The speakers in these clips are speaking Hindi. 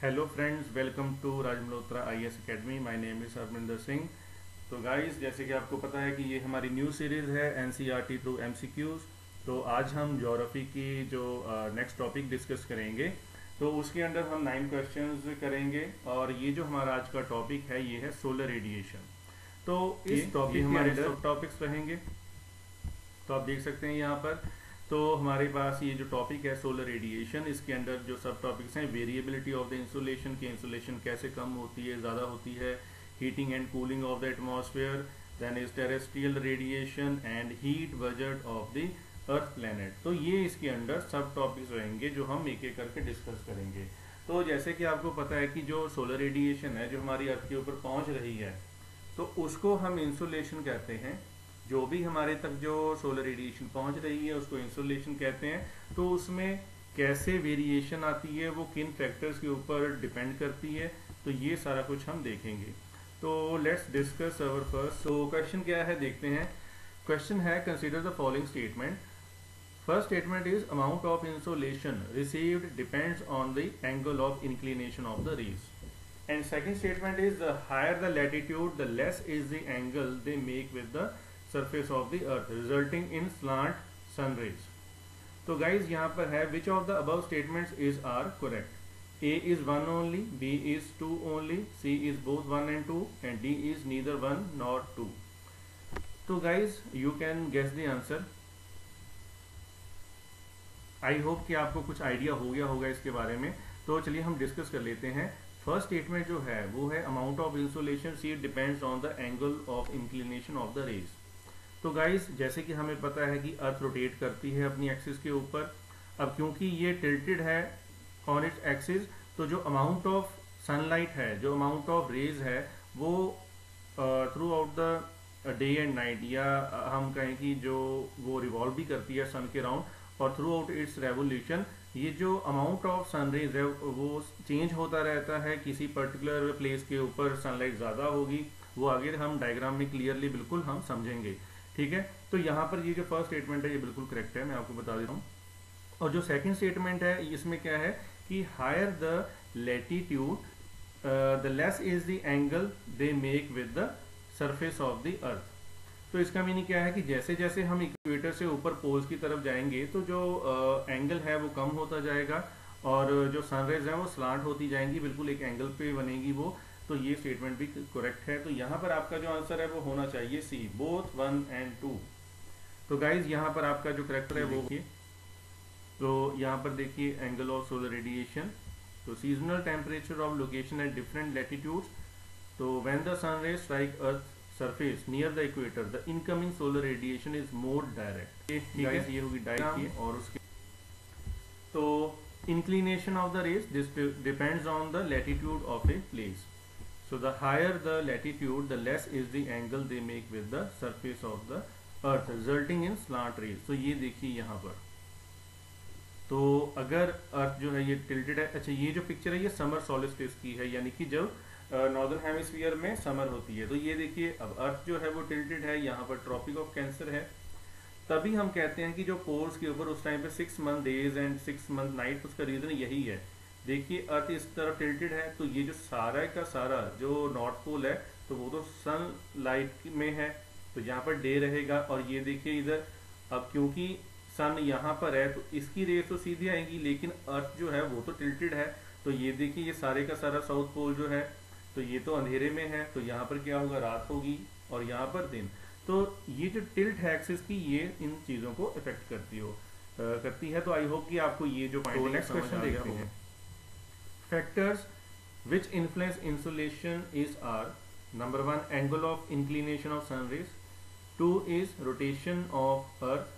Hello friends, welcome to Raj Malhotra IAS academy. My name is Harminder Singh. तो गाइस, जैसे कि आपको पता है कि ये हमारी न्यू सीरीज़ है एनसीईआरटी थ्रू एमसीक्यूज। तो आज हम ज्योग्राफी की जो नेक्स्ट टॉपिक डिस्कस करेंगे, तो उसके अंडर हम 9 क्वेश्चंस करेंगे। और ये जो हमारा आज का टॉपिक है ये है सोलर रेडिएशन। तो इस टॉपिक हमारे सब टॉपिक्स रहेंगे। तो आप देख सकते हैं यहाँ पर, तो हमारे पास ये जो टॉपिक है सोलर रेडिएशन, इसके अंदर जो सब टॉपिक्स हैं वेरिएबिलिटी ऑफ द इंसुलेशन, की इंसुलेशन कैसे कम होती है, ज़्यादा होती है, heating and cooling of the atmosphere, then is terrestrial radiation and heat budget of the earth planet. तो ये इसके अंदर सब टॉपिक्स रहेंगे जो हम एक एक करके डिस्कस करेंगे। तो जैसे कि आपको पता है कि जो सोलर रेडिएशन है जो हमारी अर्थ के ऊपर पहुंच रही है, तो उसको हम इंसुलेशन कहते हैं। जो भी हमारे तक जो सोलर रेडिएशन पहुंच रही है उसको इंसुलेशन कहते हैं। तो उसमें कैसे वेरिएशन आती है, वो किन फैक्टर्स के ऊपर डिपेंड करती है, तो ये सारा कुछ हम देखेंगे। तो लेट्स डिस्कस अवर फर्स्ट। तो क्वेश्चन क्या है देखते हैं। क्वेश्चन है, consider the following statement. First statement is amount of insolation received depends on the angle of inclination of the rays. And second statement is the higher the latitude, the less is the angle they make with the surface of the earth, resulting in slant sun rays. तो guys यहाँ पर है which of the above statements is are correct. A is 1 only, B is 2 only, C is both 1 and 2, and D is neither 1 nor 2. तो guys you can guess the answer. I hope कि आपको कुछ आइडिया हो गया होगा इसके बारे में। तो चलिए हम डिस्कस कर लेते हैं। फर्स्ट स्टेटमेंट जो है वो है amount of insolation see depends on the angle of inclination of the rays. तो गाइस जैसे कि हमें पता है कि अर्थ रोटेट करती है अपनी एक्सिस के ऊपर। अब क्योंकि ये टिल्टेड है ऑन इट्स एक्सिस, तो जो अमाउंट ऑफ सनलाइट है, जो अमाउंट ऑफ रेज है, वो through out the day and night, या हम कहें कि जो वो रिवॉल्व भी करती है सन के राउंड, और थ्रू आउट इट्स रेवोल्यूशन ये जो अमाउंट ऑफ सनरेज है वो चेंज होता रहता है। किसी पर्टिकुलर प्लेस के ऊपर सनलाइट ज़्यादा होगी, वो आगे हम डायग्राम में क्लियरली बिल्कुल हम समझेंगे। ठीक है, तो यहाँ पर ये जो फर्स्ट स्टेटमेंट है ये बिल्कुल करेक्ट है, मैं आपको बता देता हूँ। और जो सेकंड स्टेटमेंट है इसमें क्या है कि higher the latitude the less is the angle they make with the surface of the earth. तो इसका मीनिंग क्या है कि जैसे जैसे हम इक्वेटर से ऊपर पोल्स की तरफ जाएंगे तो जो एंगल है वो कम होता जाएगा, और जो सनरेज है वो स्लांट होती जाएंगी, बिल्कुल एक एंगल पे बनेगी वो। तो ये स्टेटमेंट भी करेक्ट है। तो यहाँ पर आपका जो आंसर है वो होना चाहिए सी, बोथ 1 and 2। तो गाइज यहाँ पर आपका जो करेक्ट है वो देखिए, तो यहाँ पर देखिए एंगल ऑफ सोलर रेडिएशन, तो seasonal temperature of location at different latitudes. तो when the sunrays strike earth surface near the equator, the incoming solar radiation is more direct. ठीक है, ये होगी डायरेक्ट की। और उसके तो inclination of the rays, this depends on the latitude of a place. So the higher the latitude, the less is the angle they make with the surface of the earth, resulting in slant rays. तो ये देखिए यहाँ पर, तो अगर अर्थ जो है ये टिल्टेड है। अच्छा, ये जो पिक्चर है ये समर सोलिस्टिस की है, यानी कि जब नॉर्दर्न हेमिस्फीयर में समर होती है। तो ये देखिए अब अर्थ जो है वो टिल्टेड है, यहाँ पर ट्रॉपिक ऑफ कैंसर है। तभी हम कहते हैं कि जो पोल्स के ऊपर उस टाइम पे 6 month days and 6 month night, उसका रीजन यही है। देखिए अर्थ इस तरफ टिल्टेड है, तो ये जो सारा का सारा जो नॉर्थ पोल है तो वो तो सन लाइट में है, तो यहाँ पर डे रहेगा। और ये देखिए इधर, अब क्योंकि सन यहाँ पर है तो इसकी रेस तो सीधी आएंगी, लेकिन अर्थ जो है वो तो टिल्टेड है। तो ये देखिए ये सारे का सारा साउथ पोल जो है तो ये तो अंधेरे में है, तो यहाँ पर क्या होगा, रात होगी, और यहाँ पर दिन। तो ये जो टिल्ट है एक्सिस की, ये इन चीजों को इफेक्ट करती है। तो आई होप कि आपको ये जो पॉइंट। नेक्स्ट क्वेश्चन देखते हैं। Factors which influence insolation is are, number 1 angle of inclination of sunrays, 2 is rotation of earth,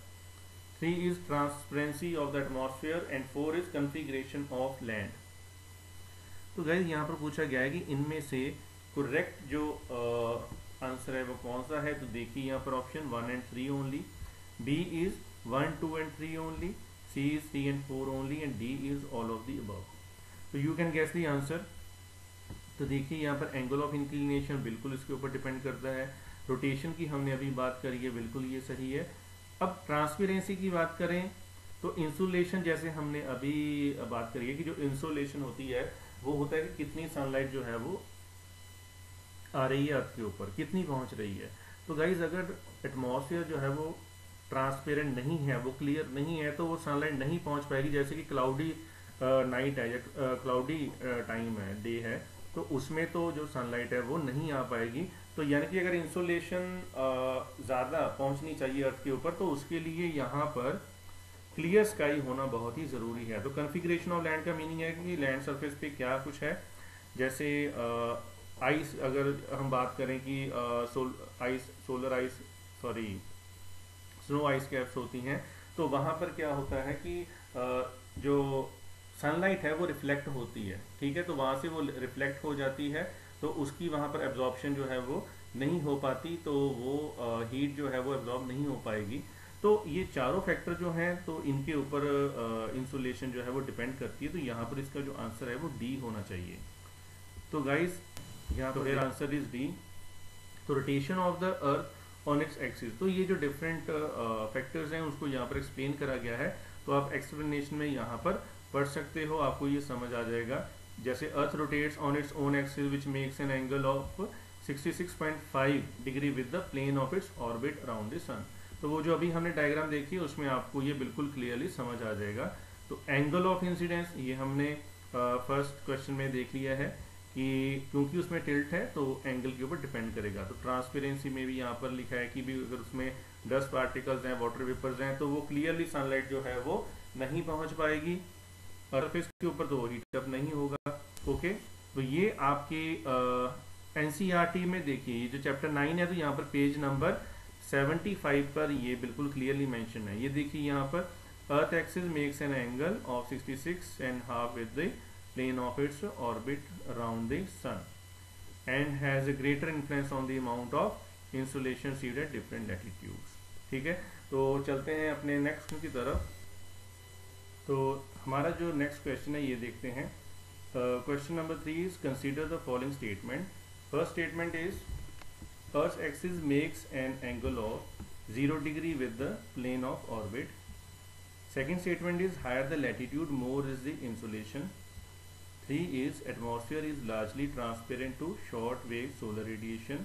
3 is transparency of the atmosphere, and 4 is configuration of land. तो गाइस यहाँ पर पूछा गया है कि इनमें से करेक्ट जो आंसर है वो कौन सा है। तो देखिए यहाँ पर option 1 and 3 only, B is 1, 2 and 3 only, C is 3 and 4 only, and D is all of the above. तो you can guess the answer. तो देखिए यहाँ पर एंगल ऑफ इंक्लिनेशन बिल्कुल इसके ऊपर डिपेंड करता है। रोटेशन की हमने अभी बात करी है, बिल्कुल ये सही है। अब ट्रांसपेरेंसी की बात करें तो इंसुलेशन जैसे हमने अभी बात करी है कि जो इंसुलेशन होती है वो होता है कि कितनी सनलाइट जो है वो आ रही है अर्थ के ऊपर, कितनी पहुंच रही है। तो गाइज अगर एटमॉस्फेयर जो है वो ट्रांसपेरेंट नहीं है, वो क्लियर नहीं है, तो वो सनलाइट नहीं पहुंच पाएगी। जैसे कि क्लाउडी नाइट है या क्लाउडी टाइम है, डे है, तो उसमें तो जो सनलाइट है वो नहीं आ पाएगी। तो यानी कि अगर इंसोलेशन ज़्यादा पहुंचनी चाहिए अर्थ के ऊपर, तो उसके लिए यहाँ पर क्लियर स्काई होना बहुत ही ज़रूरी है। तो कन्फिग्रेशन ऑफ लैंड का मीनिंग है कि लैंड सरफेस पे क्या कुछ है। जैसे आइस, अगर हम बात करें कि solar ice, sorry, snow ice caps होती हैं, तो वहाँ पर क्या होता है कि जो सनलाइट है वो रिफ्लेक्ट होती है, ठीक है, तो वहाँ से वो रिफ्लेक्ट हो जाती है, तो उसकी वहाँ पर एब्जॉर्प्शन जो है वो नहीं हो पाती, तो वो हीट जो है वो एब्जॉर्ब नहीं हो पाएगी। तो ये चारों फैक्टर जो हैं, तो इनके ऊपर इंसुलेशन जो है वो डिपेंड करती है। तो यहाँ पर इसका जो आंसर है वो डी होना चाहिए। तो गाइज यहाँ पर आंसर इज डी। तो rotation of the earth on its axis, तो ये जो डिफरेंट फैक्टर्स हैं उसको यहाँ पर एक्सप्लेन करा गया है। तो आप एक्सप्लेनेशन में यहाँ पर पढ़ सकते हो, आपको ये समझ आ जाएगा। जैसे earth rotates on its own axis which makes an angle of 66.5 degree with the plane of its orbit around the sun. तो वो जो अभी हमने डायग्राम देखी है उसमें आपको ये बिल्कुल क्लियरली समझ आ जाएगा। तो एंगल ऑफ इंसिडेंस ये हमने फर्स्ट क्वेश्चन में देख लिया है कि क्योंकि उसमें टिल्ट है तो एंगल के ऊपर डिपेंड करेगा। तो ट्रांसपेरेंसी में भी यहाँ पर लिखा है कि भी अगर उसमें डस्ट पार्टिकल्स हैं, वाटर वेपर्स हैं, तो वो क्लियरली सनलाइट जो है वो नहीं पहुंच पाएगी सरफेस के ऊपर, तो वो हीट अप नहीं होगा। ओके, तो ये आपके एनसीईआरटी में देखिए, ये जो चैप्टर 9 है, तो यहाँ पर पेज नंबर 75 पर ये बिल्कुल क्लियरली मेंशन है। ये देखिए यहाँ पर अर्थ axis makes an angle of 66.5 with the plane of its orbit around the sun and has a greater influence on the amount of insolation received at different latitudes। ठीक है, तो चलते हैं अपने नेक्स्ट क्वेश्चन की तरफ। तो हमारा जो नेक्स्ट क्वेश्चन है ये देखते हैं। Question number 3 is consider the following statement. First statement is earth axis makes an angle of 0 degree with the plane of orbit. Second statement is higher the latitude more is the insolation. 3 is atmosphere is largely transparent to short wave solar radiation,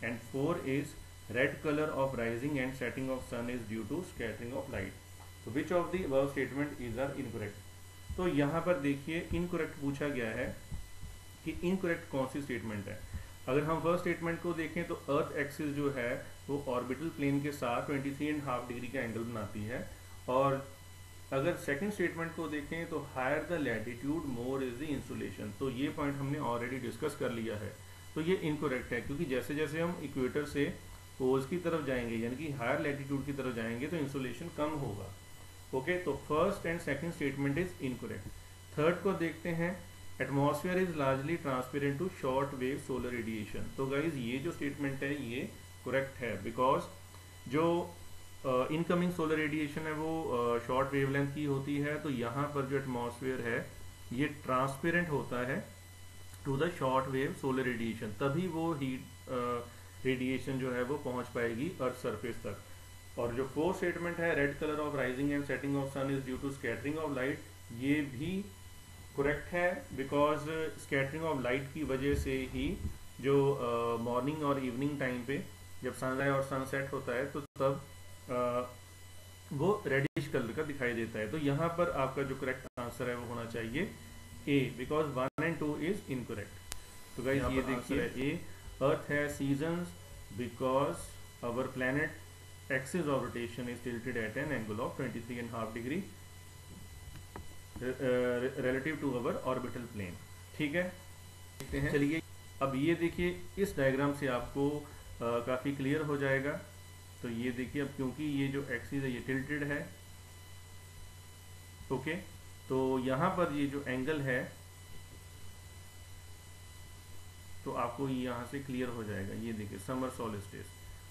and 4 is red color of rising and setting of sun is due to scattering of light। So which of the above statement is are incorrect। तो यहाँ पर देखिए इनकरेक्ट पूछा गया है कि इनकरेक्ट कौन सी स्टेटमेंट है। अगर हम फर्स्ट स्टेटमेंट को देखें तो अर्थ एक्सिस जो है वो ऑर्बिटल प्लेन के साथ 23.5 डिग्री का एंगल बनाती है, और अगर सेकंड स्टेटमेंट को देखें तो higher the latitude more is the insolation. तो ये पॉइंट हमने ऑलरेडी डिस्कस कर लिया है, तो ये इनकरेक्ट है, क्योंकि जैसे जैसे हम इक्वेटर से पोल्स की तरफ जाएंगे यानी कि हायर लैटिट्यूड की तरफ जाएंगे तो इंसुलेशन कम होगा। ओके, तो first and second statement is incorrect. Third को देखते हैं, atmosphere is largely transparent to short wave solar radiation. तो गाइज ये जो स्टेटमेंट है ये करेक्ट है, बिकॉज जो इनकमिंग सोलर रेडिएशन है वो शॉर्ट वेवलेंथ की होती है। तो यहाँ पर जो एटमॉस्फेयर है ये ट्रांसपेरेंट होता है to the short wave solar radiation, तभी वो हीट रेडिएशन जो है वो पहुंच पाएगी अर्थ सरफेस तक। और जो फोर्थ स्टेटमेंट है, red colour of rising and setting of sun is due to scattering of light, ये भी करेक्ट है, बिकॉज स्कैटरिंग ऑफ लाइट की वजह से ही जो मॉर्निंग और इवनिंग टाइम पे जब सनराइज और सनसेट होता है तो तब वो रेडिश कलर का दिखाई देता है। तो यहाँ पर आपका जो करेक्ट आंसर है वो होना चाहिए A, because 1 and 2 is incorrect. तो गाइस ये देखिए ए, अर्थ है seasons because our planet axis of rotation is tilted at an angle of 23.5 degree relative to our orbital plane. ठीक है, देखते हैं। चलिए अब ये देखिए, इस डायग्राम से आपको काफ़ी क्लियर हो जाएगा। तो ये देखिए, अब क्योंकि ये जो एक्सिस है ये टिल्टेड है, ओके, तो यहाँ पर ये जो एंगल है तो आपको यहाँ से क्लियर हो जाएगा। ये देखिए समर सॉलिस्टिस,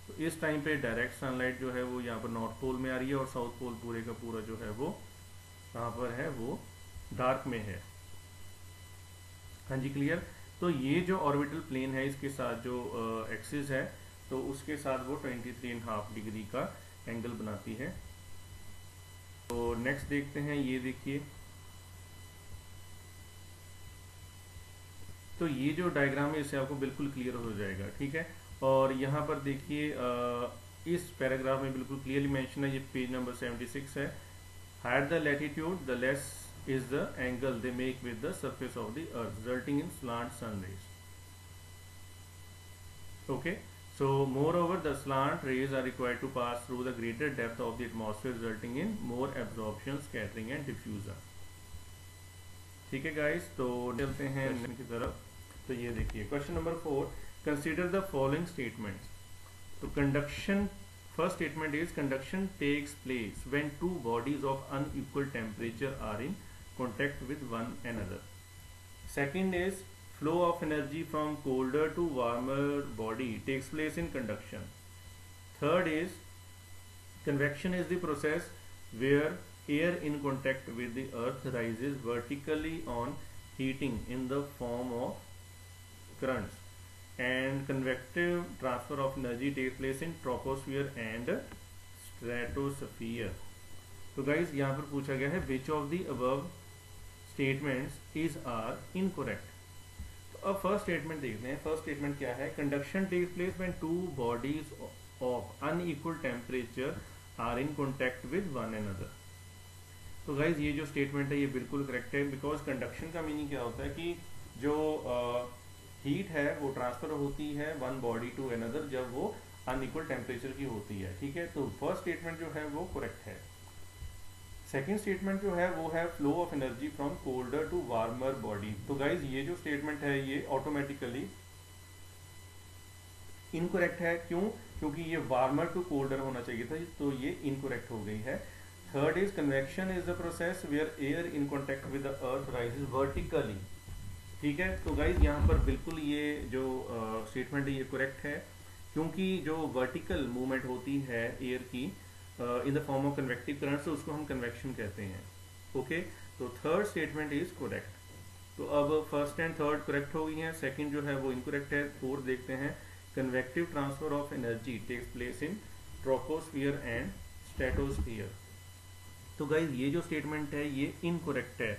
तो इस टाइम पे डायरेक्ट सनलाइट जो है वो यहाँ पर नॉर्थ पोल में आ रही है और साउथ पोल पूरे का पूरा जो है वो कहाँ पर है, वो डार्क में है। हाँ जी, क्लियर। तो ये जो ऑर्बिटल प्लेन है इसके साथ जो एक्सिस है तो उसके साथ वो 23.5 डिग्री का एंगल बनाती है। तो नेक्स्ट देखते हैं, ये देखिए, तो ये जो डायग्राम है इससे आपको बिल्कुल क्लियर हो जाएगा, ठीक है। और यहाँ पर देखिए इस पैराग्राफ में बिल्कुल क्लियरली मेंशन है, ये पेज नंबर 76 है। Higher the latitude the less is the angle they make with the surface of the earth resulting in slant sun rays. Okay, so moreover the slant rays are required to pass through the greater depth of the atmosphere resulting in more absorption, scattering and diffusion। ठीक है गाइस, तो चलते हैं क्वेश्चन की तरफ। तो ये देखिए question number 4, consider the following statements. तो conduction, first statement is conduction takes place when two bodies of unequal temperature are in contact with one another. Second is flow of energy from colder to warmer body takes place in conduction. Third is convection is the process where air in contact with the earth rises vertically on heating in the form of currents, and convective transfer of energy takes place in troposphere and stratosphere। तो guys यहाँ पर पूछा गया है which of the above statements is are incorrect। अब फर्स्ट स्टेटमेंट देखते हैं। फर्स्ट स्टेटमेंट क्या है, conduction takes place when two bodies of unequal temperature are in contact with one another. तो गाइज ये जो स्टेटमेंट है ये बिल्कुल करेक्ट है, बिकॉज कंडक्शन का मीनिंग क्या होता है कि जो हीट है वो ट्रांसफर होती है वन बॉडी टू अनदर जब वो अनइक्वल टेम्परेचर की होती है, ठीक है। तो फर्स्ट स्टेटमेंट जो है वो करेक्ट है। सेकेंड स्टेटमेंट जो है वो है flow of energy from colder to warmer body. तो गाइज ये जो स्टेटमेंट है ये ऑटोमेटिकली इनकरेक्ट है। क्यों? क्योंकि ये वार्मर टू कोल्डर होना चाहिए था, तो ये इनकरेक्ट हो गई है। Third is convection is the process where air in contact with the earth rises vertically, ठीक है। तो गाइज यहाँ पर बिल्कुल ये जो स्टेटमेंट है ये करेक्ट है, क्योंकि जो वर्टिकल मूवमेंट होती है एयर की in the form of convective current, तो उसको हम कन्वेक्शन कहते हैं। ओके, तो थर्ड स्टेटमेंट इज करेक्ट। तो अब फर्स्ट एंड थर्ड करेक्ट हो गई हैं, सेकंड जो है वो इनकरेक्ट है। फोर्थ देखते हैं, convective transfer of energy takes place in troposphere and stratosphere. तो गाइज ये जो स्टेटमेंट है ये इनकरेक्ट है।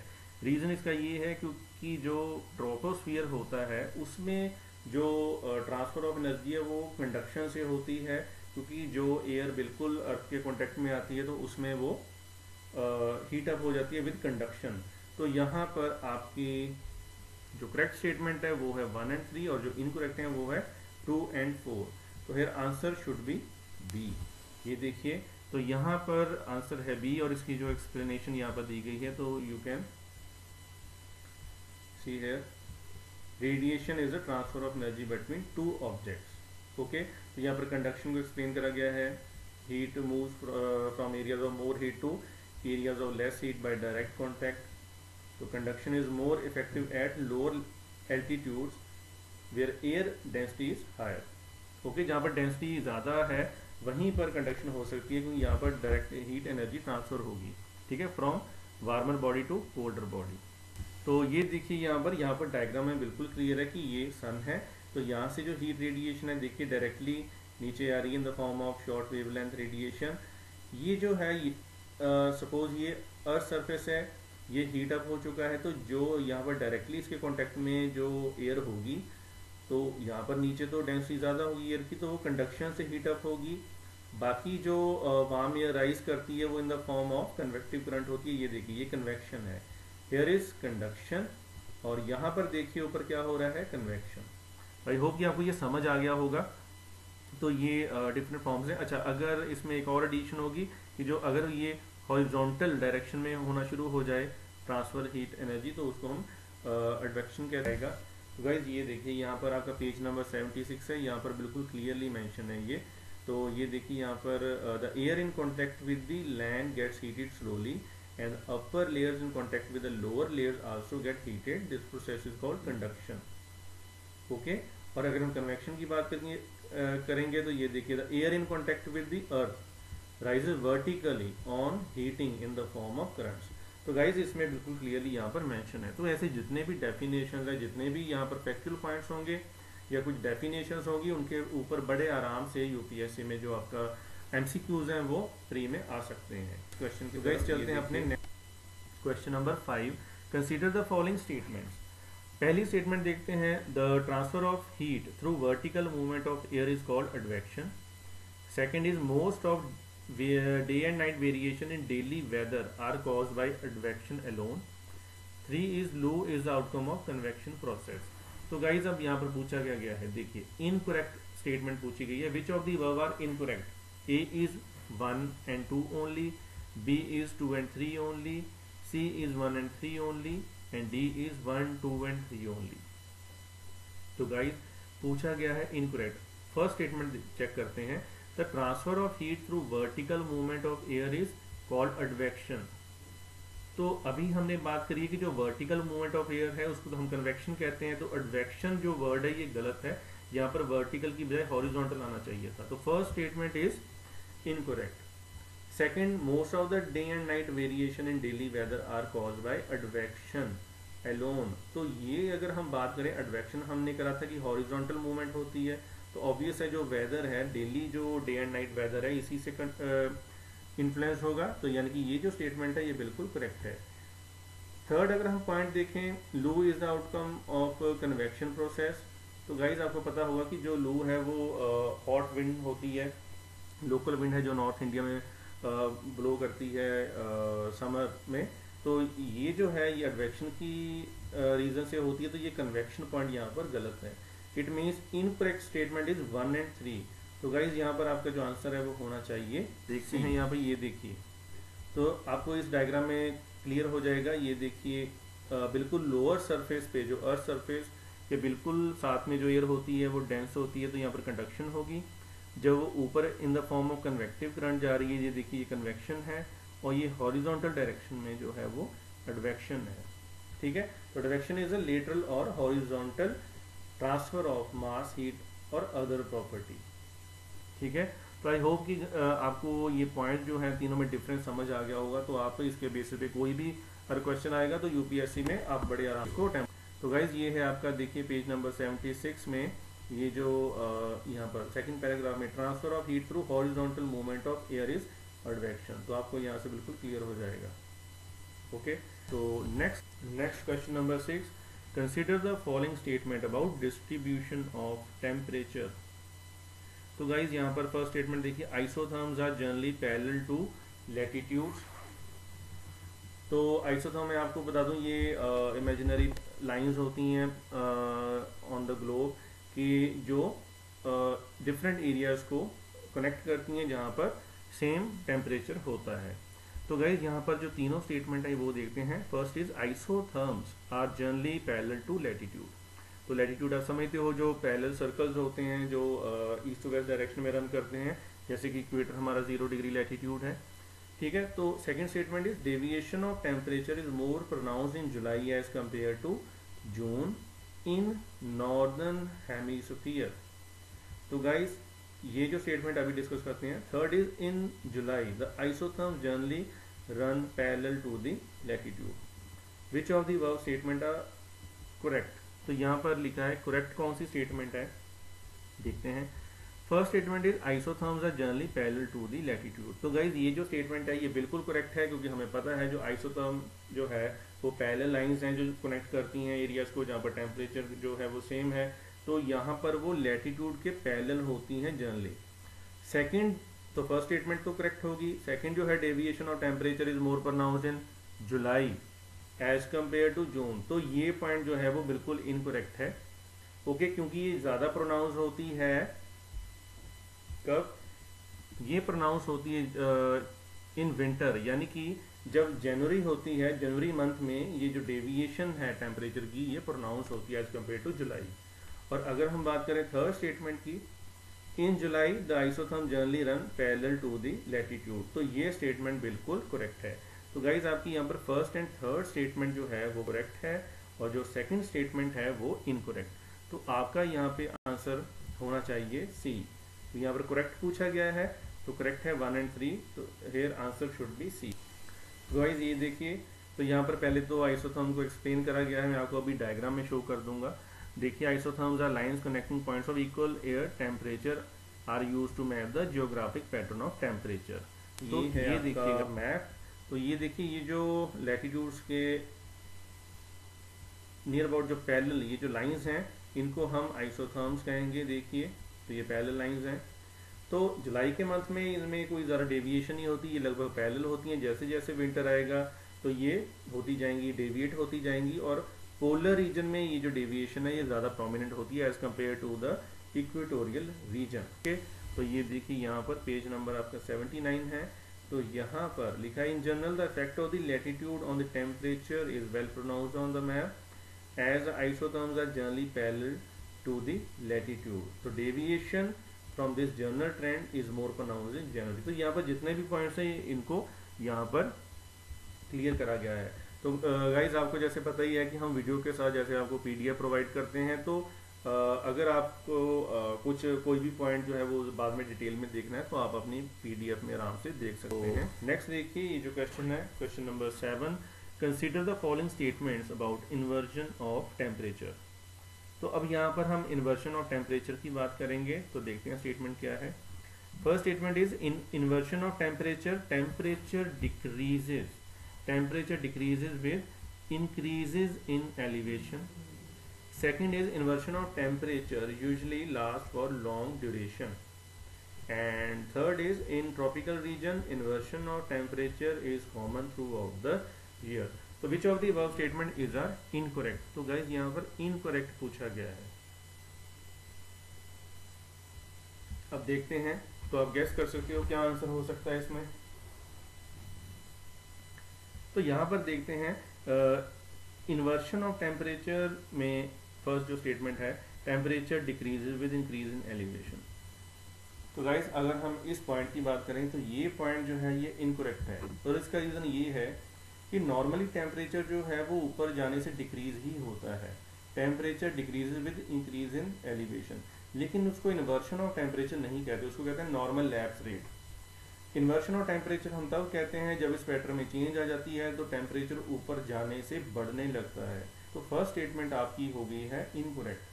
रीजन इसका ये है क्योंकि जो ट्रोपोस्फियर होता है उसमें जो ट्रांसफर ऑफ एनर्जी है वो कंडक्शन से होती है, क्योंकि जो एयर बिल्कुल अर्थ के कांटेक्ट में आती है तो उसमें वो हीट अप हो जाती है विद कंडक्शन। तो यहाँ पर आपकी जो करेक्ट स्टेटमेंट है वो है 1 and 3 और जो इनकरेक्ट है वो है 2 and 4। तो here answer should be B. ये देखिए, तो यहाँ पर आंसर है बी और इसकी जो एक्सप्लेनेशन यहाँ पर दी गई है, तो you can see here radiation is a transfer of energy between two objects. Okay, तो यहाँ पर कंडक्शन को एक्सप्लेन करा गया है। Heat moves from areas of more heat to areas of less heat by direct contact. तो conduction is more effective at lower altitudes where air density is higher. Okay, जहाँ पर डेंसिटी ज़्यादा है वहीं पर कंडक्शन हो सकती है, क्योंकि यहाँ पर डायरेक्ट हीट एनर्जी ट्रांसफर होगी, ठीक है, from warmer body to colder body. तो ये देखिए यहाँ पर डायग्राम में बिल्कुल क्लियर है कि ये सन है। तो यहाँ से जो हीट रेडिएशन है देखिए डायरेक्टली नीचे आ रही है in the form of short wavelength radiation. ये जो है सपोज ये अर्थ सरफेस है, ये हीट अप हो चुका है, तो जो यहाँ पर डायरेक्टली इसके कांटेक्ट में जो एयर होगी तो यहाँ पर नीचे तो डेंसिटी ज़्यादा होगी एयर की, तो वो कंडक्शन से हीट अप होगी। बाकी जो वार्म एयर राइज करती है वो in the form of convective current होती है। ये देखिए ये कन्वेक्शन है, हियर इज कंडक्शन, और यहाँ पर देखिए ऊपर क्या हो रहा है, कन्वेक्शन। आई होप कि आपको ये समझ आ गया होगा। तो ये डिफरेंट फॉर्म्स हैं। अच्छा, अगर इसमें एक और एडिशन होगी कि जो अगर ये हॉरिजॉन्टल डायरेक्शन में होना शुरू हो जाए ट्रांसफर हीट एनर्जी, तो उसको हम एडवेक्शन कह जाएगा। तो गाइज ये देखिए यहाँ पर आपका पेज नंबर 76 है, यहाँ पर बिल्कुल क्लियरली मेंशन है ये। तो ये देखिए यहाँ पर the air in contact with the land gets heated slowly and upper layers in contact with the lower layers also get heated, this process is called conduction. Okay, और अगर हम कन्वेक्शन की बात करेंगे तो ये देखिए the air in contact with the earth rises vertically on heating in the form of currents. तो गाइज इसमें बिल्कुल क्लियरली यहाँ पर मेंशन है। तो ऐसे जितने भी डेफिनेशंस है, जितने भी यहाँ पर फैक्चुअल पॉइंट्स होंगे या कुछ डेफिनेशंस होंगी, उनके ऊपर बड़े आराम से यूपीएससी में जो आपका MCQs हैं वो फ्री में आ सकते हैं। क्वेश्चन की तरफ चलते हैं अपने question number 5। Consider the following statements. पहली स्टेटमेंट देखते हैं, the transfer of heat through vertical movement of air is called advection. Second is most of day and night variation in daily weather are caused by advection alone. 3 is loo is the outcome of convection process. तो गाइज अब यहाँ पर पूछा क्या गया है, देखिए इनकरेक्ट स्टेटमेंट पूछी गई है। Which of the verb are incorrect? A is 1 and 2 only, B is 2 and 3 only, C is 1 and 3 only, and D is 1, 2 and 3 only. तो गाइज पूछा गया है इनकरेक्ट। फर्स्ट स्टेटमेंट चेक करते हैं, the transfer of heat through vertical movement of air is called advection. तो अभी हमने बात करी है कि जो वर्टिकल मूवमेंट ऑफ एयर है उसको तो हम कन्वेक्शन कहते हैं। तो एडवेक्शन जो वर्ड है ये गलत है, यहाँ पर वर्टिकल की बजाय हॉरिजॉन्टल आना चाहिए था। तो first statement is incorrect. Second, most of the day and night variation in daily weather are caused by advection alone. तो ये अगर हम बात करें, एडवेक्शन हमने करा था कि हॉरिजॉन्टल मूवमेंट होती है, तो ऑब्वियस है जो वेदर है डेली, जो डे एंड नाइट वेदर है इसी से इन्फ्लुएंस होगा। तो यानी कि ये जो स्टेटमेंट है ये बिल्कुल करेक्ट है। थर्ड अगर हम पॉइंट देखें, लू is the outcome of convection process. तो गाइज आपको पता होगा कि जो लू है वो हॉट विंड होती है, लोकल विंड है जो नॉर्थ इंडिया में ब्लो करती है समर में। तो ये जो है ये एडवेक्शन की रीजन से होती है, तो ये कन्वेक्शन पॉइंट यहाँ पर गलत है। It means incorrect statement is 1 and 3। तो गाइज यहाँ पर आपका जो आंसर है वो होना चाहिए, देखते हैं यहाँ पर, ये देखिए तो आपको इस डायग्राम में क्लियर हो जाएगा। ये देखिए बिल्कुल लोअर सरफेस पे, जो अर्थ सरफेस के बिल्कुल साथ में जो एयर होती है वो डेंस होती है, तो यहाँ पर कंडक्शन होगी। जब वो ऊपर in the form of convective current जा रही है, ये देखिए ये कन्वेक्शन है, और ये हॉरिजॉन्टल डायरेक्शन में जो है वो एडवेक्शन है। ठीक है, तो एडवेक्शन इज अ लेटरल और horizontal transfer of mass, heat और अदर प्रॉपर्टी। ठीक है, तो आई होप कि आपको ये पॉइंट जो है तीनों में डिफरेंस समझ आ गया होगा। तो आप इसके बेसिस पे कोई भी हर क्वेश्चन आएगा तो यूपीएससी में आप बड़े आराम को अटेम्प्ट। तो गाइज ये है आपका, देखिए पेज नंबर 76 में ये जो यहाँ पर सेकंड पैराग्राफ में, transfer of heat through horizontal movement of air is advection. तो आपको यहाँ से बिल्कुल क्लियर हो जाएगा। ओके, तो next question number 6, consider the following statement about distribution of temperature. तो गाइज यहाँ पर फर्स्ट स्टेटमेंट देखिए, isotherms are generally parallel to latitudes. तो आइसोथर्म मैं आपको बता दूं, ये इमेजिनरी लाइंस होती हैं ऑन द ग्लोब कि जो डिफरेंट एरियाज को कनेक्ट करती हैं जहाँ पर सेम टेम्परेचर होता है। तो गाइज यहाँ पर जो तीनों स्टेटमेंट है वो देखते हैं। First is isotherms are generally parallel to latitude. तो लैटिट्यूड आप समझते हो, जो पैरेलल सर्कल्स होते हैं जो ईस्ट टू वेस्ट डायरेक्शन में रन करते हैं, जैसे कि इक्वेटर हमारा 0 डिग्री लैटिट्यूड है। ठीक है, तो second statement is deviation of temperature is more pronounced in July as compare to June in northern hemisphere. तो गाइस ये जो स्टेटमेंट अभी डिस्कस करते हैं, third is in July the isotherms generally run parallel to the latitude. Which of the above statement are correct? तो यहाँ पर लिखा है करेक्ट कौन सी स्टेटमेंट है, देखते हैं। First statement is isotherms are generally parallel to the latitude. तो गाइज ये जो स्टेटमेंट है ये बिल्कुल करेक्ट है, क्योंकि हमें पता है जो आइसोथर्म जो है वो पैरेलल लाइंस हैं जो कनेक्ट करती हैं एरियाज को जहाँ पर टेम्परेचर जो है वो सेम है। तो यहाँ पर वो लैटिट्यूड के पैरेलल होती हैं जनरली। सेकंड, तो फर्स्ट स्टेटमेंट तो करेक्ट होगी। सेकंड जो है deviation of temperature is more pronounced in July as compare to June. तो ये पॉइंट जो है वो बिल्कुल इनकरेक्ट है। ओके, क्योंकि ये ज्यादा प्रोनाउंस होती है कब? ये प्रोनाउंस होती है इन विंटर, यानी कि जब जनवरी होती है, जनवरी मंथ में ये जो डेविएशन है टेम्परेचर की ये प्रोनाउंस होती है एज कंपेयर टू जुलाई। और अगर हम बात करें थर्ड स्टेटमेंट की, in July the isotherm generally run parallel to the latitude, तो ये स्टेटमेंट बिल्कुल करेक्ट है। तो गाइज आपकी यहाँ पर फर्स्ट एंड थर्ड स्टेटमेंट जो है वो करेक्ट है, और जो सेकंड स्टेटमेंट है वो इनकरेक्ट। तो आपका यहाँ पे आंसर होना चाहिए सी। तो यहाँ पर करेक्ट पूछा गया है, तो करेक्ट है 1 and 3, तो here answer should be C. Guys ये देखिए, तो यहाँ पर पहले तो आइसोथर्म को एक्सप्लेन करा गया है, मैं आपको अभी डायग्राम में शो कर दूंगा। देखिए, isotherms are lines connecting points of equal air temperature are use to map the geographic pattern of temperature. तो ये देखिएगा मैप, तो ये देखिए ये जो लैटिट्यूड्स के नियर अबाउट जो पैरेलल ये जो लाइंस हैं इनको हम आइसोथर्म्स कहेंगे। देखिए तो ये पैरेलल लाइंस हैं। तो जुलाई के मंथ में इनमें कोई ज़्यादा डेविएशन नहीं होती, ये लगभग पैरेलल होती हैं। जैसे जैसे विंटर आएगा तो ये होती जाएंगी, डेविएट होती जाएंगी, और पोलर रीजन में ये जो डेविएशन है ये ज़्यादा प्रोमिनेंट होती है as compare to the equatorial region. Okay, तो ये देखिए यहाँ पर पेज नंबर आपका 79 है। तो यहाँ पर लिखा है in general the effect of the latitude on the temperature is well pronounced on the map as isotherms are generally parallel to the latitude. तो deviation from this general trend is more pronounced in generally. तो यहाँ पर जितने भी पॉइंट्स हैं इनको यहाँ पर क्लियर करा गया है। तो गाइज आपको जैसे पता ही है कि हम वीडियो के साथ जैसे आपको पीडीएफ प्रोवाइड करते हैं, तो अगर आपको कुछ कोई भी पॉइंट जो है वो बाद में डिटेल में देखना है तो आप अपनी पीडीएफ में आराम से देख सकते हैं। नेक्स्ट देखिए ये जो क्वेश्चन है, question number 7, consider the following statements about inversion of temperature. तो अब यहाँ पर हम इन्वर्जन ऑफ टेम्परेचर की बात करेंगे। तो देखते हैं स्टेटमेंट क्या है। First statement is in inversion of temperature, temperature decreases with increases in elevation. Second is inversion of temperature usually lasts for long duration. And third is in tropical region inversion of temperature is common throughout the year. So which of the above statement is are incorrect? तो guys यहाँ पर incorrect पूछा गया है। अब देखते हैं, तो आप गेस कर सकते हो क्या आंसर हो सकता है इसमें। तो यहाँ पर देखते हैं इन्वर्शन ऑफ टेम्परेचर में फर्स्ट जो स्टेटमेंट है, temperature decreases with increase in elevation. तो गाइस अगर हम इस पॉइंट की बात करें तो ये पॉइंट जो है ये इनकरेक्ट है, और इसका रीज़न ये है कि नॉर्मली टेम्परेचर जो है वो ऊपर जाने से डिक्रीज ही होता है। Temperature decreases with increase in elevation, लेकिन उसको इन्वर्शन ऑफ टेम्परेचर नहीं कहते, उसको कहते हैं normal lapse rate. Inversion of temperature हम तब कहते हैं जब इस पैटर्न में चेंज आ जाती है तो टेम्परेचर ऊपर जाने से बढ़ने लगता है। तो फर्स्ट स्टेटमेंट आपकी हो गई है incorrect.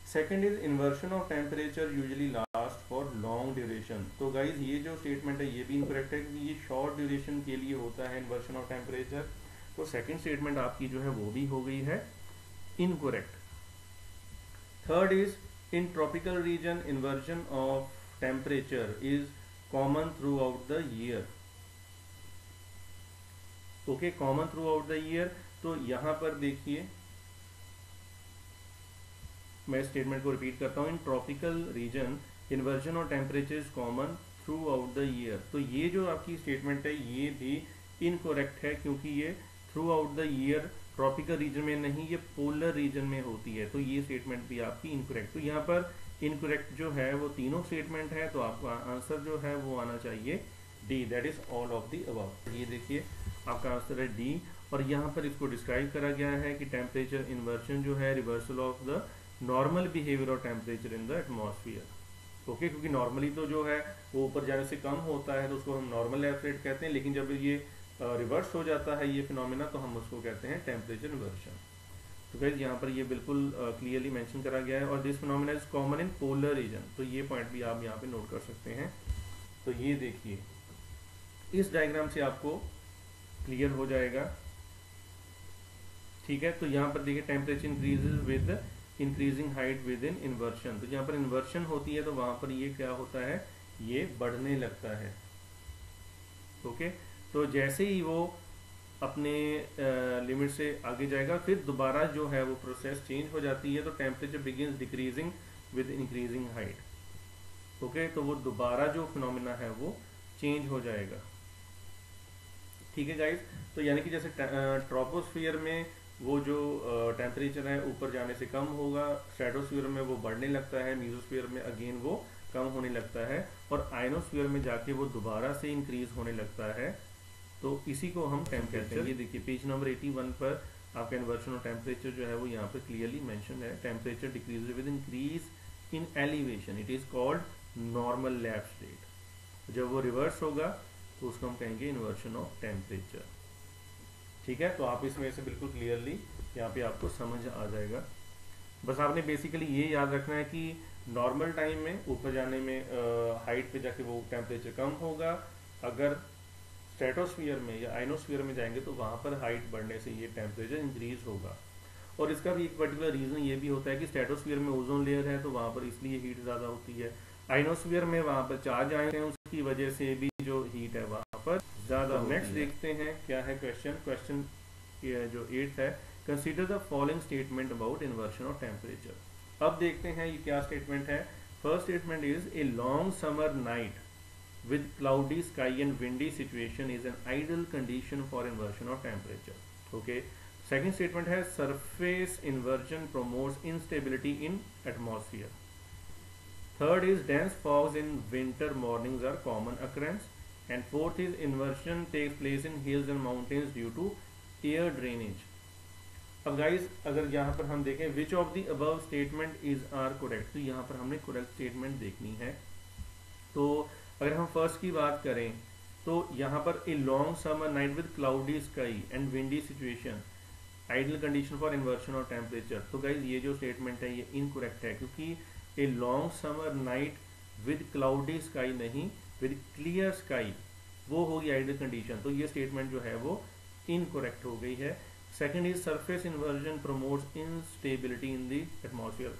Second is inversion of temperature usually last for long duration. तो गाइज ये जो स्टेटमेंट है ये भी इनकरेक्ट है क्योंकि ये शॉर्ट ड्यूरेशन के लिए होता है इन्वर्शन ऑफ टेम्परेचर। तो सेकेंड स्टेटमेंट आपकी जो है वो भी हो गई है incorrect. Third is in tropical region inversion of temperature is common through out the year. Okay, common through out the year. तो यहां पर देखिए मैं स्टेटमेंट को रिपीट करता हूं, in tropical region inversion of temperature is common through out the year. तो ये जो आपकी स्टेटमेंट है ये भी इनकरेक्ट है क्योंकि ये through out the year tropical region में नहीं, ये पोलर रीजन में होती है। तो ये स्टेटमेंट भी आपकी इनकरेक्ट। तो यहाँ पर इनकरेक्ट जो है वो तीनों स्टेटमेंट है, तो आपका आंसर जो है वो आना चाहिए D, that is all of the above. ये देखिए आपका आंसर है डी, और यहाँ पर इसको डिस्क्राइब करा गया है कि टेम्परेचर इन्वर्जन जो है reversal of the normal behaviour of temperature in the atmosphere. Okay, क्योंकि नॉर्मली तो जो है वो ऊपर जाने से कम होता है तो उसको हम नॉर्मल लैप्स रेट कहते हैं, लेकिन जब ये रिवर्स हो जाता है ये फिनोमेना तो हम उसको कहते हैं टेम्परेचर इन्वर्जन। तो गाइस यहाँ पर ये बिल्कुल क्लियरली मेंशन करा गया है, और this phenomena is common in polar region. तो ये पॉइंट भी आप यहाँ पे नोट कर सकते हैं। तो ये देखिए इस डायग्राम से आपको क्लियर हो जाएगा, ठीक है। तो यहाँ पर देखिए temperature increases with increasing height with in inversion. तो जहाँ पर इन्वर्शन होती है तो वहां पर ये क्या होता है, ये बढ़ने लगता है। ओके, तो जैसे ही वो अपने लिमिट से आगे जाएगा फिर दोबारा जो है वो प्रोसेस चेंज हो जाती है, तो temperature begins decreasing with increasing height. Okay, तो वो दोबारा जो फिनोमेना है वो चेंज हो जाएगा, ठीक है गाइस। तो यानी कि जैसे ट्रोपोस्फियर में वो जो टेम्परेचर है ऊपर जाने से कम होगा, स्ट्रेटोस्फियर में वो बढ़ने लगता है, मीजोस्फियर में अगेन वो कम होने लगता है, और आयनोस्फियर में जाके वो दोबारा से इंक्रीज होने लगता है। तो इसी को हम टेम्परेचर, ये देखिए पेज नंबर 81 पर आपका इन्वर्शन ऑफ टेम्परेचर जो है वो यहाँ पर क्लियरली मेंशन है। Temperature decrease with increase in elevation, it is called normal lapse rate. जब वो रिवर्स होगा तो उसको हम कहेंगे इन्वर्शन ऑफ टेम्परेचर, ठीक है। तो आप इसमें से बिल्कुल क्लियरली यहाँ पे आपको समझ आ जाएगा। बस आपने बेसिकली ये याद रखना है कि नॉर्मल टाइम में ऊपर जाने में हाइट पे जाके वो टेम्परेचर कम होगा, अगर स्ट्रेटोस्फीयर में या आइनोस्फीयर में जाएंगे तो वहाँ पर हाइट बढ़ने से ये टेम्परेचर इंक्रीज होगा। और इसका भी एक पर्टिकुलर रीज़न ये भी होता है कि स्ट्रेटोस्फीयर में ओजोन लेयर है तो वहाँ पर इसलिए हीट ज़्यादा होती है, आइनोस्फीयर में वहाँ पर चार्ज आए हैं उसकी वजह से भी जो हीट है वहाँ पर ज़्यादा। नेक्स्ट देखते हैं क्या है क्वेश्चन जो 8th है, consider the following statement about inversion of temperature. अब देखते हैं ये क्या स्टेटमेंट है। First statement is a long summer night with cloudy sky and windy situation is an ideal condition for inversion of temperature. Okay. Second statement है surface inversion promotes instability in atmosphere. Third is dense fogs in winter mornings are common occurrence. And fourth is inversion takes place in hills and mountains due to air drainage. अब गाइज अगर यहाँ पर हम देखें which of the above statement is are correct, तो यहाँ पर हमने correct statement देखनी है। तो अगर हम फर्स्ट की बात करें तो यहाँ पर a long summer night with cloudy sky and windy situation ideal condition for inversion of temperature. तो गाइज ये जो स्टेटमेंट है ये इनकरेक्ट है, क्योंकि a long summer night with cloudy sky नहीं, विद क्लियर स्काई वो होगी आइडियल कंडीशन। तो ये स्टेटमेंट जो है वो इनकरेक्ट हो गई है। Second is surface inversion promotes instability in the atmosphere.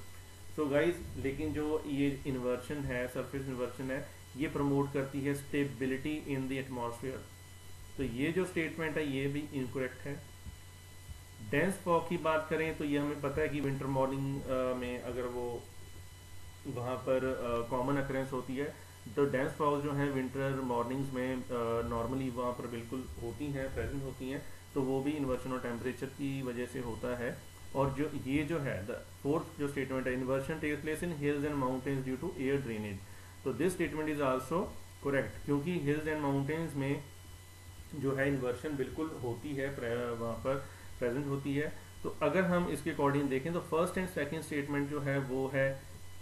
तो गाइज लेकिन जो ये इन्वर्शन है, सरफेस इन्वर्शन है, ये प्रमोट करती है स्टेबिलिटी इन द एटमॉस्फेयर। तो ये जो स्टेटमेंट है ये भी इनकरेक्ट है। डेंस फॉग की बात करें तो ये हमें पता है कि विंटर मॉर्निंग में अगर वो वहाँ पर कॉमन अकरेंस होती है, तो डेंस फॉग जो है विंटर मॉर्निंग्स में नॉर्मली वहाँ पर बिल्कुल होती हैं, प्रेजेंट होती हैं, तो वो भी इन्वर्शन ऑफ टेम्परेचर की वजह से होता है। और जो ये जो है द फोर्थ जो स्टेटमेंट है, inversion takes place in hills and mountains due to air drainage, तो this statement is also correct, क्योंकि हिल्स एंड माउंटेन्स में जो है इन्वर्शन बिल्कुल होती है, वहाँ पर प्रेजेंट होती है। तो अगर हम इसके अकॉर्डिंग देखें तो फर्स्ट एंड सेकंड स्टेटमेंट जो है वो है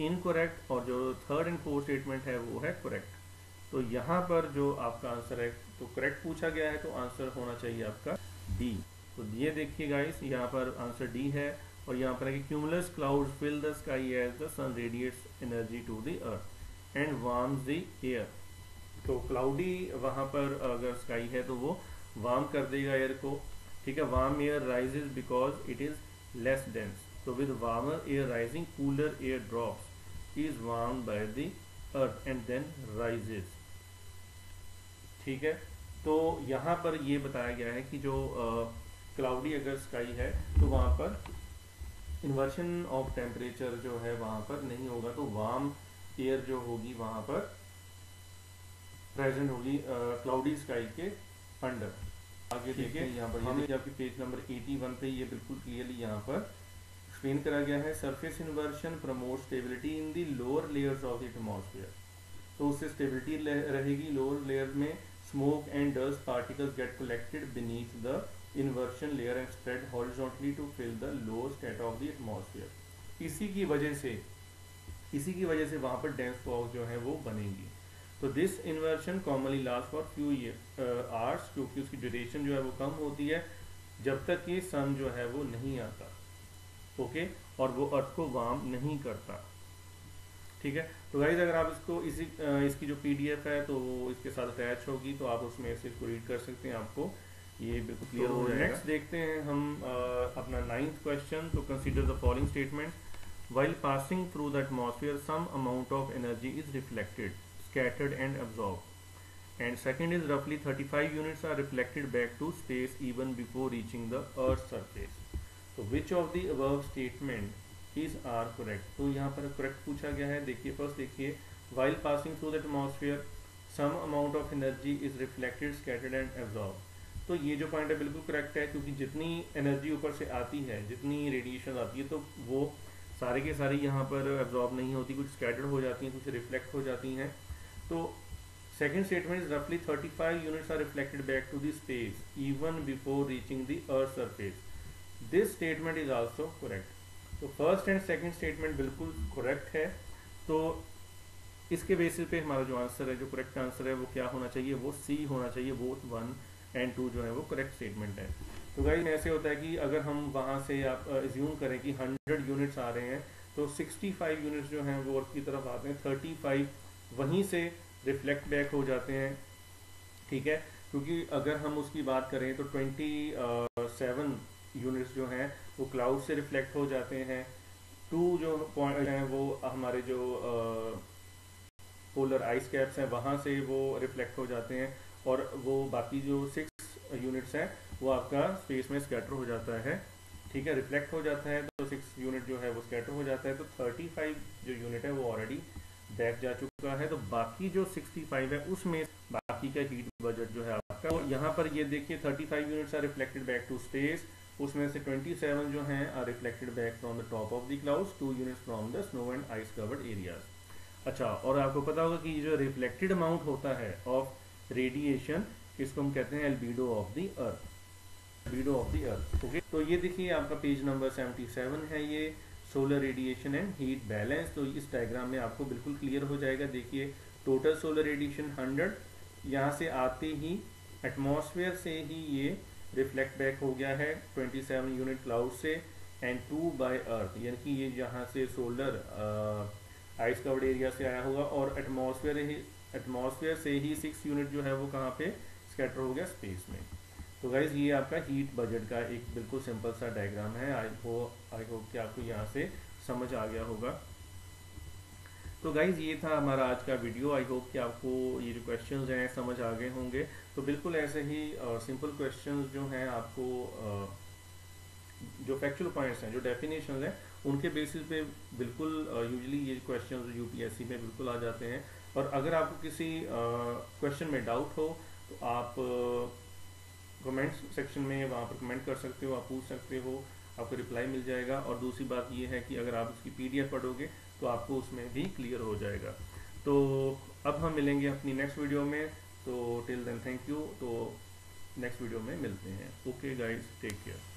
इनकरेक्ट और जो थर्ड एंड फोर्थ स्टेटमेंट है वो है करेक्ट। तो यहाँ पर जो आपका आंसर है तो करेक्ट पूछा गया है, तो आंसर होना चाहिए आपका डी। तो ये देखिए गाइस यहाँ पर आंसर डी है। और यहाँ पर है कि cumulus cloud fill the sky as the sun radiates energy to the earth and warms the air. तो क्लाउडी वहाँ पर अगर स्काई है तो वो वार्म कर देगा एयर को, ठीक है। Warm air rises because it is less dense, तो with warmer air rising cooler air drops is warm by the earth and then rises, ठीक है। तो यहाँ पर ये बताया गया है कि जो क्लाउडी अगर स्काई है तो वहाँ पर इन्वर्शन ऑफ टेम्परेचर जो है वहाँ पर नहीं होगा, तो वार्म एयर जो होगी वहाँ पर प्रेजेंट होगी क्लाउडी स्काई के अंडर। आगे देखिए यहाँ पर हमने आपके पेज नंबर 81 पे ये बिल्कुल क्लियरली यहाँ पर एक्सप्लेन करा गया है। Surface inversion promote stability in the lower layers of the atmosphere, तो उससे स्टेबिलिटी रहेगी लोअर लेयर में। Smoke and dust particles get collected beneath the inversion layer and spread horizontally to fill the lower state of the atmosphere। इसी की वजह से वहाँ पर डेंस फॉग जो है वो बनेगी। तो this inversion commonly last for few hours, क्योंकि उसकी ड्यूरेशन जो है वो कम होती है जब तक कि सन जो है वो नहीं आता, ओके, और वो अर्थ को वार्म नहीं करता, ठीक है। तो गाइज अगर आप इसकी जो PDF है तो वो इसके साथ अटैच होगी, तो आप उसमें से इसको रीड कर सकते हैं, आपको ये बिल्कुल क्लियर हो जाएगा। नेक्स्ट देखते हैं हम अपना 9th क्वेश्चन। तो consider the following statement, while passing through the atmosphere some amount of energy is reflected, scattered and absorbed, and second is रफली 35 units are reflected back to space even before reaching the earth surface. तो which of the above statement is are correct. तो यहाँ पर करेक्ट पूछा गया है। देखिए फर्स्ट देखिए, while passing through the atmosphere some amount of energy is reflected, scattered and absorbed. तो ये जो पॉइंट है बिल्कुल करेक्ट है, क्योंकि जितनी एनर्जी ऊपर से आती है, जितनी रेडिएशन आती है, तो वो सारे के सारे यहाँ पर एब्जॉर्ब नहीं होती, कुछ स्कैटर्ड हो जाती हैं, कुछ रिफ्लेक्ट हो जाती हैं। तो सेकंड स्टेटमेंट इज रफली 35 units are reflected back to the space even before reaching the earth surface. This statement is also correct. तो फर्स्ट एंड सेकंड स्टेटमेंट बिल्कुल करेक्ट है। तो इसके बेसिस पे हमारा जो आंसर है, जो करेक्ट आंसर है वो क्या होना चाहिए, वो सी होना चाहिए। बोथ 1 एंड 2 जो है वो करेक्ट स्टेटमेंट है। तो गाइस ऐसे होता है कि अगर हम वहाँ से आप एज्यूम करें कि 100 यूनिट्स आ रहे हैं, तो 65 यूनिट्स जो हैं वो अर्थ की तरफ आते हैं, 35 वहीं से रिफ्लेक्ट बैक हो जाते हैं, ठीक है। क्योंकि अगर हम उसकी बात करें तो 27 यूनिट्स जो हैं वो क्लाउड से रिफ्लेक्ट हो जाते हैं, 2 जो पॉइंट हैं वो हमारे जो पोलर आइस कैप्स हैं वहाँ से वो रिफ्लेक्ट हो जाते हैं, और वो बाकी जो 6 यूनिट्स हैं वो आपका स्पेस में स्कैटर हो जाता है, ठीक है, रिफ्लेक्ट हो जाता है। तो 6 यूनिट जो है वो स्कैटर हो जाता है, तो 35 जो यूनिट है वो ऑलरेडी बैक जा चुका है। तो बाकी जो 65 है उसमें बाकी का हीट बजट जो है आपका, तो यहाँ पर ये देखिए 35 units are reflected back to space, उसमें से 27 जो हैं are reflected back from the top of the clouds, 2 units from the snow and ice covered areas. अच्छा, और आपको पता होगा कि जो रिफ्लेक्टेड अमाउंट होता है ऑफ रेडिएशन, इसको हम कहते हैं albedo of the earth, albedo of the earth, okay. तो ये देखिए आपका पेज नंबर 77 है, ये solar radiation and heat balance. तो इस डायग्राम में आपको बिल्कुल क्लियर हो जाएगा। देखिए टोटल सोलर रेडिएशन 100, यहाँ से आते ही एटमॉस्फेयर से ही ये रिफ्लेक्ट बैक हो गया है 27 यूनिट क्लाउड से, एंड 2 बाय अर्थ, यानी कि ये यहाँ से सोलर आइस कवर्ड एरिया से आया होगा, और एटमॉस्फेयर से ही 6 यूनिट जो है वो कहाँ पे स्कैटर हो गया, स्पेस में। तो गाइज ये आपका हीट बजट का एक बिल्कुल सिंपल सा डायग्राम है। आई होप कि आपको यहाँ से समझ आ गया होगा। तो गाइज ये था हमारा आज का वीडियो। आई होप कि आपको ये जो क्वेश्चंस हैं समझ आ गए होंगे। तो बिल्कुल ऐसे ही सिंपल क्वेश्चंस जो हैं आपको जो फैक्चुअल पॉइंट्स हैं, जो डेफिनेशन हैं, उनके बेसिस पे बिल्कुल यूजुअली ये क्वेश्चंस यूपीएससी में बिल्कुल आ जाते हैं। और अगर आपको किसी क्वेश्चन में डाउट हो तो आप कमेंट सेक्शन में वहाँ पर कमेंट कर सकते हो, आप पूछ सकते हो, आपको रिप्लाई मिल जाएगा। और दूसरी बात ये है कि अगर आप उसकी पीडीएफ पढ़ोगे तो आपको उसमें भी क्लियर हो जाएगा। तो अब हम मिलेंगे अपनी नेक्स्ट वीडियो में। तो टिल देन थैंक यू। तो नेक्स्ट वीडियो में मिलते हैं। Okay guys, take care.